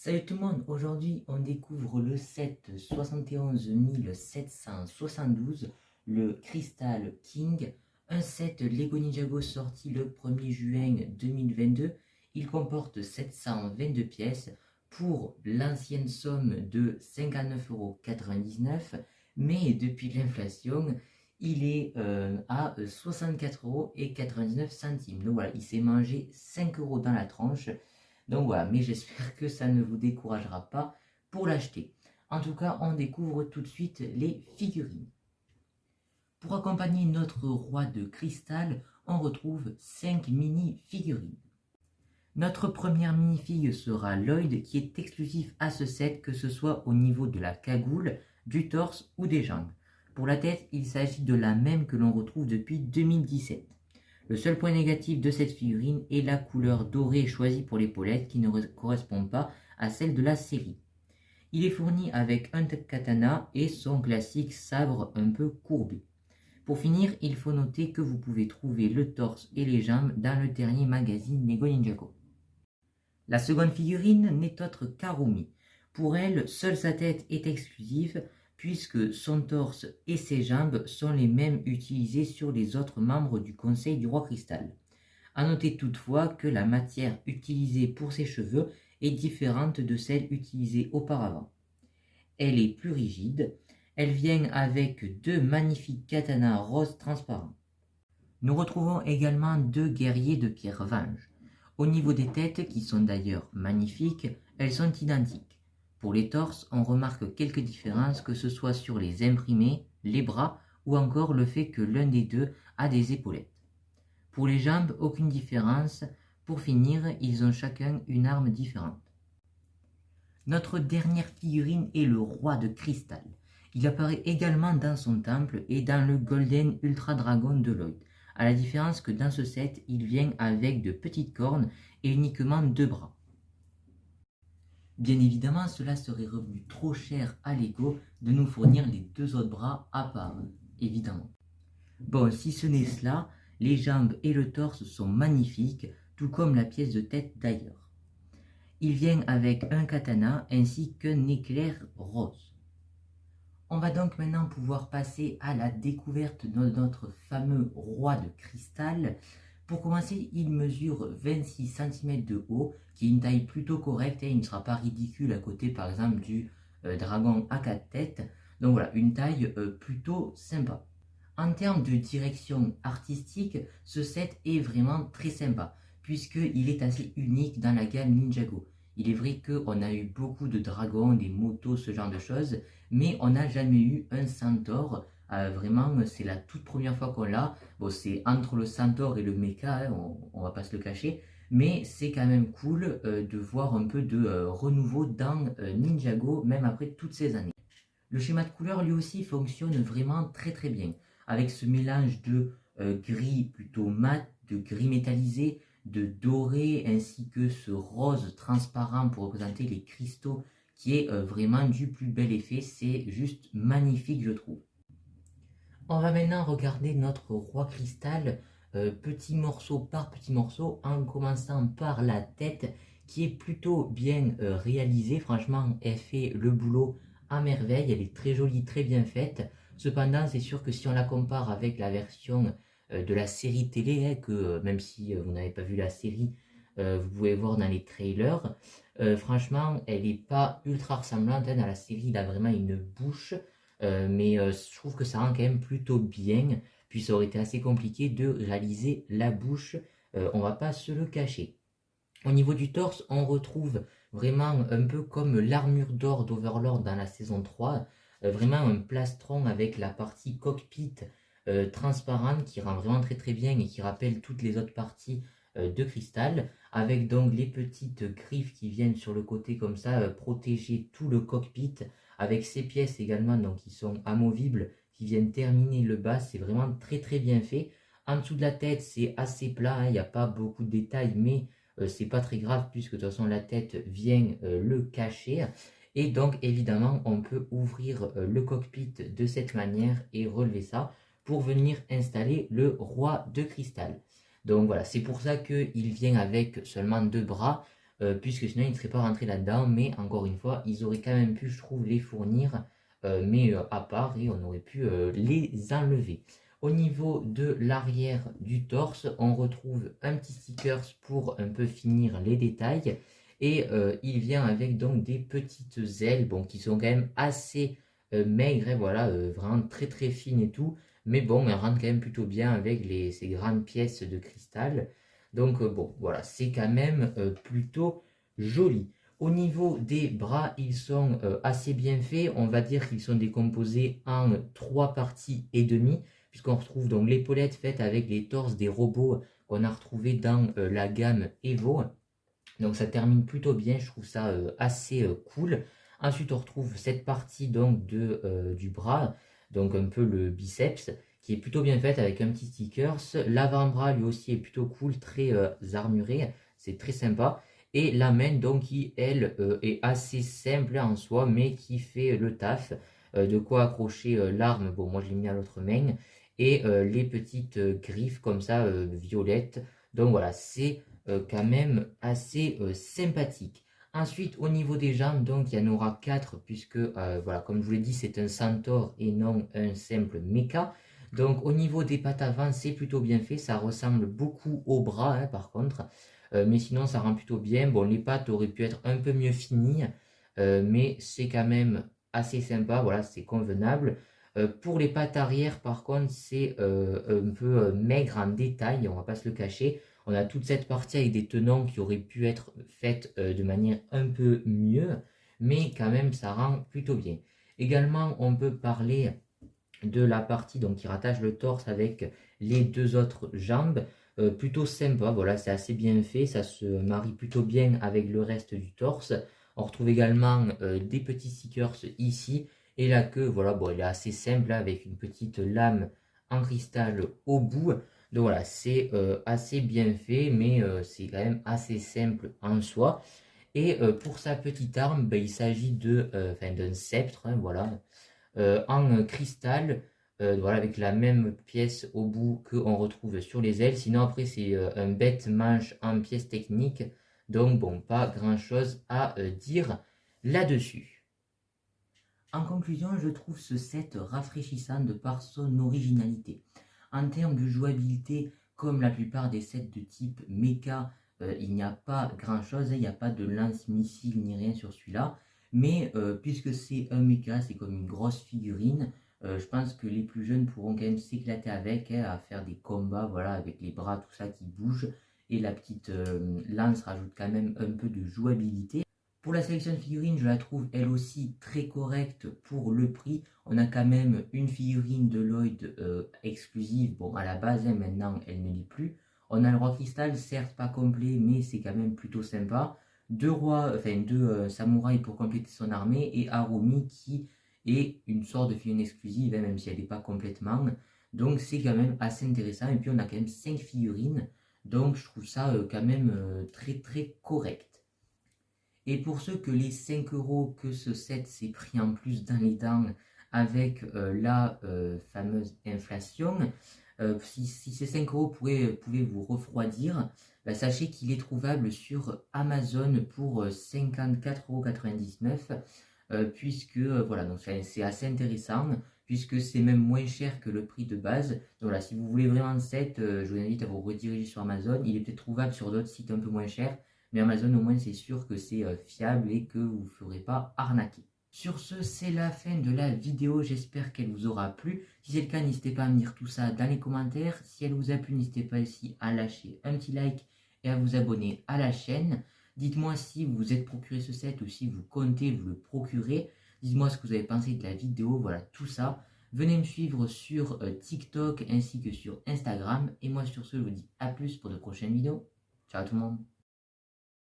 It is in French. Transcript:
Salut tout le monde, aujourd'hui on découvre le set 71 772, le Crystal King, un set Lego Ninjago sorti le 1er juin 2022. Il comporte 722 pièces pour l'ancienne somme de 59,99 €, mais depuis l'inflation, il est à 64,99 €. Donc voilà, il s'est mangé 5 € dans la tranche. Donc voilà, mais j'espère que ça ne vous découragera pas pour l'acheter. En tout cas, on découvre tout de suite les figurines. Pour accompagner notre roi de cristal, on retrouve 5 mini-figurines. Notre première minifig sera Lloyd, qui est exclusif à ce set, que ce soit au niveau de la cagoule, du torse ou des jambes. Pour la tête, il s'agit de la même que l'on retrouve depuis 2017. Le seul point négatif de cette figurine est la couleur dorée choisie pour l'épaulette qui ne correspond pas à celle de la série. Il est fourni avec un katana et son classique sabre un peu courbé. Pour finir, il faut noter que vous pouvez trouver le torse et les jambes dans le dernier magazine Lego Ninjago. La seconde figurine n'est autre qu'Harumi. Pour elle, seule sa tête est exclusive, puisque son torse et ses jambes sont les mêmes utilisés sur les autres membres du Conseil du Roi Cristal. A noter toutefois que la matière utilisée pour ses cheveux est différente de celle utilisée auparavant. Elle est plus rigide, elle vient avec deux magnifiques katanas roses transparents. Nous retrouvons également deux guerriers de pierre venge. Au niveau des têtes, qui sont d'ailleurs magnifiques, elles sont identiques. Pour les torses, on remarque quelques différences, que ce soit sur les imprimés, les bras ou encore le fait que l'un des deux a des épaulettes. Pour les jambes, aucune différence. Pour finir, ils ont chacun une arme différente. Notre dernière figurine est le roi de cristal. Il apparaît également dans son temple et dans le Golden Ultra Dragon de Lloyd, à la différence que dans ce set, il vient avec de petites cornes et uniquement deux bras. Bien évidemment, cela serait revenu trop cher à Lego de nous fournir les deux autres bras à part, évidemment. Bon, si ce n'est cela, les jambes et le torse sont magnifiques, tout comme la pièce de tête d'ailleurs. Il vient avec un katana ainsi qu'un éclair rose. On va donc maintenant pouvoir passer à la découverte de notre fameux roi de cristal. Pour commencer, il mesure 26 cm de haut, qui est une taille plutôt correcte et il ne sera pas ridicule à côté par exemple du dragon à 4 têtes. Donc voilà, une taille plutôt sympa. En termes de direction artistique, ce set est vraiment très sympa, puisqu'il est assez unique dans la gamme Ninjago. Il est vrai qu'on a eu beaucoup de dragons, des motos, ce genre de choses, mais on n'a jamais eu un centaure. Vraiment, c'est la toute première fois qu'on l'a. Bon, c'est entre le centaure et le mecha, hein, on va pas se le cacher, mais c'est quand même cool de voir un peu de renouveau dans Ninjago, même après toutes ces années. Le schéma de couleur, lui aussi, fonctionne vraiment très très bien, avec ce mélange de gris plutôt mat, de gris métallisé, de doré, ainsi que ce rose transparent pour représenter les cristaux, qui est vraiment du plus bel effet. C'est juste magnifique, je trouve. On va maintenant regarder notre roi cristal, petit morceau par petit morceau, en commençant par la tête, qui est plutôt bien réalisée. Franchement, elle fait le boulot à merveille, elle est très jolie, très bien faite. Cependant, c'est sûr que si on la compare avec la version de la série télé, hein, que même si vous n'avez pas vu la série, vous pouvez voir dans les trailers, franchement, elle n'est pas ultra ressemblante, hein. Dans la série, il a vraiment une bouche, mais je trouve que ça rend quand même plutôt bien, puis ça aurait été assez compliqué de réaliser la bouche, on va pas se le cacher. Au niveau du torse, on retrouve vraiment un peu comme l'armure d'or d'Overlord dans la saison 3, vraiment un plastron avec la partie cockpit transparente qui rend vraiment très très bien et qui rappelle toutes les autres parties de cristal, avec donc les petites griffes qui viennent sur le côté comme ça, protéger tout le cockpit, avec ces pièces également donc qui sont amovibles, qui viennent terminer le bas. C'est vraiment très très bien fait. En dessous de la tête, c'est assez plat, hein, il n'y a pas beaucoup de détails, mais c'est pas très grave puisque de toute façon la tête vient le cacher. Et donc évidemment on peut ouvrir le cockpit de cette manière et relever ça pour venir installer le roi de cristal. Donc voilà, c'est pour ça qu'il vient avec seulement deux bras. puisque sinon ils ne seraient pas rentrés là-dedans, mais encore une fois, ils auraient quand même pu, je trouve, les fournir, mais à part, et on aurait pu les enlever. Au niveau de l'arrière du torse, on retrouve un petit sticker pour un peu finir les détails. Et il vient avec donc des petites ailes, bon, qui sont quand même assez maigres, et voilà, vraiment très très fines et tout. Mais bon, elles rentrent quand même plutôt bien avec ces grandes pièces de cristal. Donc bon, voilà, c'est quand même plutôt joli. Au niveau des bras, ils sont assez bien faits. On va dire qu'ils sont décomposés en 3 parties et demie, puisqu'on retrouve donc l'épaulette faite avec les torses des robots qu'on a retrouvés dans la gamme Evo. Donc ça termine plutôt bien, je trouve ça assez cool. Ensuite, on retrouve cette partie donc du bras, donc un peu le biceps, qui est plutôt bien faite avec un petit sticker. L'avant-bras lui aussi est plutôt cool, très armuré, c'est très sympa. Et la main donc qui elle est assez simple en soi, mais qui fait le taf. De quoi accrocher l'arme, bon moi je l'ai mis à l'autre main, et les petites griffes comme ça violettes. Donc voilà, c'est quand même assez sympathique. Ensuite, au niveau des jambes, donc il y en aura 4 puisque, voilà, comme je vous l'ai dit, c'est un centaure et non un simple mecha. Donc au niveau des pattes avant, c'est plutôt bien fait, ça ressemble beaucoup aux bras hein, par contre, mais sinon ça rend plutôt bien. Bon, les pattes auraient pu être un peu mieux finies, mais c'est quand même assez sympa, voilà, c'est convenable. Pour les pattes arrière, par contre, c'est un peu maigre en détail, on va pas se le cacher. On a toute cette partie avec des tenons qui auraient pu être faites de manière un peu mieux, mais quand même ça rend plutôt bien. Également, on peut parler de la partie donc, qui rattache le torse avec les 2 autres jambes. Plutôt sympa, voilà, c'est assez bien fait, ça se marie plutôt bien avec le reste du torse. On retrouve également des petits stickers ici, et la queue, voilà, bon, elle est assez simple avec une petite lame en cristal au bout. Donc voilà, c'est assez bien fait, mais c'est quand même assez simple en soi. Et pour sa petite arme, ben, il s'agit d'un sceptre, hein, voilà, en cristal, voilà, avec la même pièce au bout qu'on retrouve sur les ailes. Sinon, après, c'est un bête manche en pièce technique. Donc, bon, pas grand chose à dire là-dessus. En conclusion, je trouve ce set rafraîchissant de par son originalité. En termes de jouabilité, comme la plupart des sets de type mecha, il n'y a pas grand chose, il n'y a pas de lance-missile ni rien sur celui-là. Mais puisque c'est un mecha, c'est comme une grosse figurine, je pense que les plus jeunes pourront quand même s'éclater avec, hein, à faire des combats voilà, avec les bras, tout ça qui bouge. Et la petite lance rajoute quand même un peu de jouabilité. Pour la sélection de figurines, je la trouve elle aussi très correcte pour le prix. On a quand même une figurine de Lloyd exclusive. Bon, à la base, hein, maintenant, elle ne l'est plus. On a le roi cristal, certes pas complet, mais c'est quand même plutôt sympa. Deux rois, enfin deux samouraïs pour compléter son armée. Et Harumi qui est une sorte de figurine exclusive, hein, même si elle n'est pas complètement. Donc c'est quand même assez intéressant. Et puis on a quand même 5 figurines. Donc je trouve ça quand même très très correct. Et pour ceux que les 5 euros que ce set s'est pris en plus dans les dents avec la fameuse inflation, si ces 5 euros pouvaient vous refroidir, bah, sachez qu'il est trouvable sur Amazon pour 54,99 €, puisque voilà, donc c'est assez intéressant, puisque c'est même moins cher que le prix de base. Donc voilà, si vous voulez vraiment le set, je vous invite à vous rediriger sur Amazon. Il est peut-être trouvable sur d'autres sites un peu moins chers, mais Amazon au moins c'est sûr que c'est fiable et que vous ne ferez pas arnaquer. Sur ce, c'est la fin de la vidéo, j'espère qu'elle vous aura plu. Si c'est le cas, n'hésitez pas à me dire tout ça dans les commentaires. Si elle vous a plu, n'hésitez pas aussi à lâcher un petit like et à vous abonner à la chaîne. Dites-moi si vous vous êtes procuré ce set ou si vous comptez vous le procurer. Dites-moi ce que vous avez pensé de la vidéo, voilà tout ça. Venez me suivre sur TikTok ainsi que sur Instagram. Et moi sur ce, je vous dis à plus pour de prochaines vidéos. Ciao tout le monde.